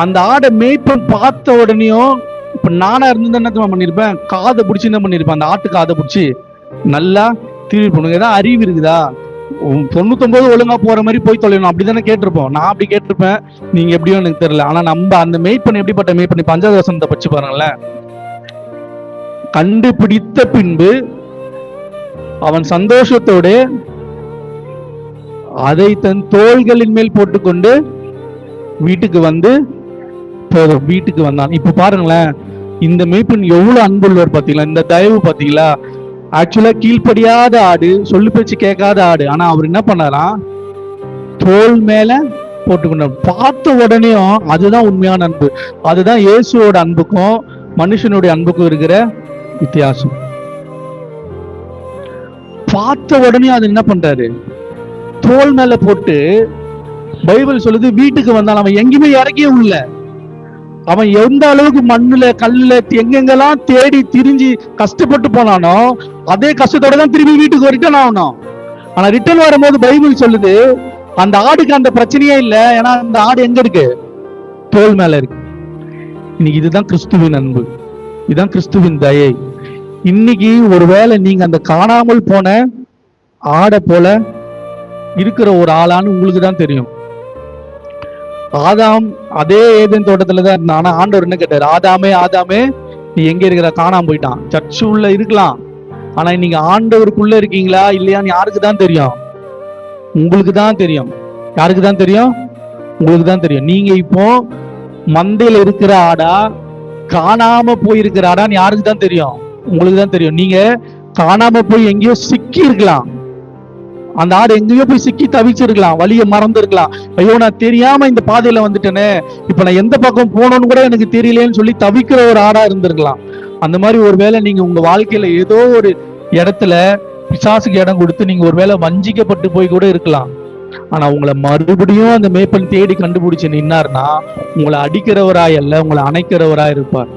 அந்த ஆடை மேய்ப்பன் பார்த்த உடனேயும், இப்ப நானா இருந்து என்ன பண்ணிருப்பேன், காதை பிடிச்சி என்ன பண்ணிருப்பேன், அந்த ஆட்டு காதை பிடிச்சி நல்லா திருப்பி பண்ணுங்க. ஏதாவது அறிவு இருக்குதா? 99 ஒழுங்கா போற மாதிரி போய் தொலைணும் அப்படித்தானே கேட்டிருப்போம். நான் அப்படி கேட்டிருப்பேன், நீங்க எப்படியோ எனக்கு தெரியல. ஆனா நம்ம அந்த மேய்ப்பன் எப்படிப்பட்ட மேய்ப்பன், 5வது வசனத்தை பச்சு பாருங்களேன். கண்டுபிடித்த பின்பு அவன் சந்தோஷத்தோடு அதை தன் தோள்களின் மேல் போட்டுக்கொண்டு வீட்டுக்கு வந்தான். இப்ப பாருங்களேன், இந்த மேய்ப்பன் எவ்வளவு அன்புள்ளவர் பாத்தீங்களா, இந்த தயவு பாத்தீங்களா. ஆக்சுவலா கீழ்ப்படியாத ஆடு, சொல்லு பேச்சு கேட்காத ஆடு. ஆனா அவர் என்ன பண்ணாராம், தோல் மேல போட்டுக்கொண்டார். பார்த்த உடனேயும் அதுதான் உண்மையான அன்பு. அதுதான் இயேசுவோட அன்புக்கும் மனுஷனுடைய அன்புக்கும் இருக்கிற வித்தியாசம். பார்த்த உடனே அது என்ன பண்றாரு, தோல் மேல போட்டு. பைபிள் சொல்லுது வீட்டுக்கு வந்தான். அவன் எங்கேயுமே இறக்கியே உள்ள. அவன் எந்த அளவுக்கு மண்ணுல கல்லுல எங்கெங்கெல்லாம் தேடி திரிஞ்சு கஷ்டப்பட்டு போனானோ அதே கஷ்டத்தோட தான் திரும்பி வீட்டுக்கு ரிட்டர்ன் ஆகணும். ஆனா ரிட்டர்ன் வரும்போது பைபிள் சொல்லுது அந்த ஆடுக்கு அந்த பிரச்சனையே இல்லை. ஏன்னா அந்த ஆடு எங்க இருக்கு, தோல் மேல இருக்கு. இன்னைக்கு இதுதான் கிறிஸ்துவின் அன்பு, இதுதான் கிறிஸ்துவின் தயை. இன்னைக்கு ஒருவேளை நீங்க அந்த காணாமல் போன ஆடை போல இருக்கிற ஒரு ஆளான்னு உங்களுக்கு தான் தெரியும். ஆதாம் அதே ஏதேன் தோட்டத்துலதான் இருந்தான். ஆனா ஆண்டவர் என்ன கேட்டாரு, ஆதாமே ஆதாமே நீ எங்க இருக்கிற, காணாம போயிட்டான். சர்ச்சு உள்ள இருக்கலாம், ஆனா நீங்க ஆண்டவருக்குள்ள இருக்கீங்களா இல்லையான்னு யாருக்கு தான் தெரியும், உங்களுக்கு தான் தெரியும். யாருக்கு தான் தெரியும், உங்களுக்கு தான் தெரியும். நீங்க இப்போ மந்தையில இருக்கிற ஆடா காணாம போயிருக்கிற ஆடான்னு யாருக்கு தான் தெரியும், உங்களுக்கு தான் தெரியும். நீங்க காணாம போய் எங்கேயோ சிக்கி இருக்கலாம், அந்த ஆடு எங்கேயோ போய் சிக்கி தவிச்சிருக்கலாம், வழியை மறந்து இருக்கலாம். ஐயோ நான் தெரியாம இந்த பாதையில வந்துட்டேனே, இப்ப நான் எந்த பக்கம் போனோன்னு கூட எனக்கு தெரியலேன்னு சொல்லி தவிக்கிற ஒரு ஆடா இருந்திருக்கலாம். அந்த மாதிரி ஒருவேளை நீங்க உங்க வாழ்க்கையில ஏதோ ஒரு இடத்துல பிசாசுக்கு இடம் கொடுத்து நீங்க ஒருவேளை வஞ்சிக்கப்பட்டு போய் கூட இருக்கலாம். ஆனா உங்களை மறுபடியும் அந்த மேய்ப்பன் தேடி கண்டுபிடிச்சு நின்னார்னா உங்களை அடிக்கிறவராய் அல்ல, உங்களை அணைக்கிறவராய் இருப்பார்.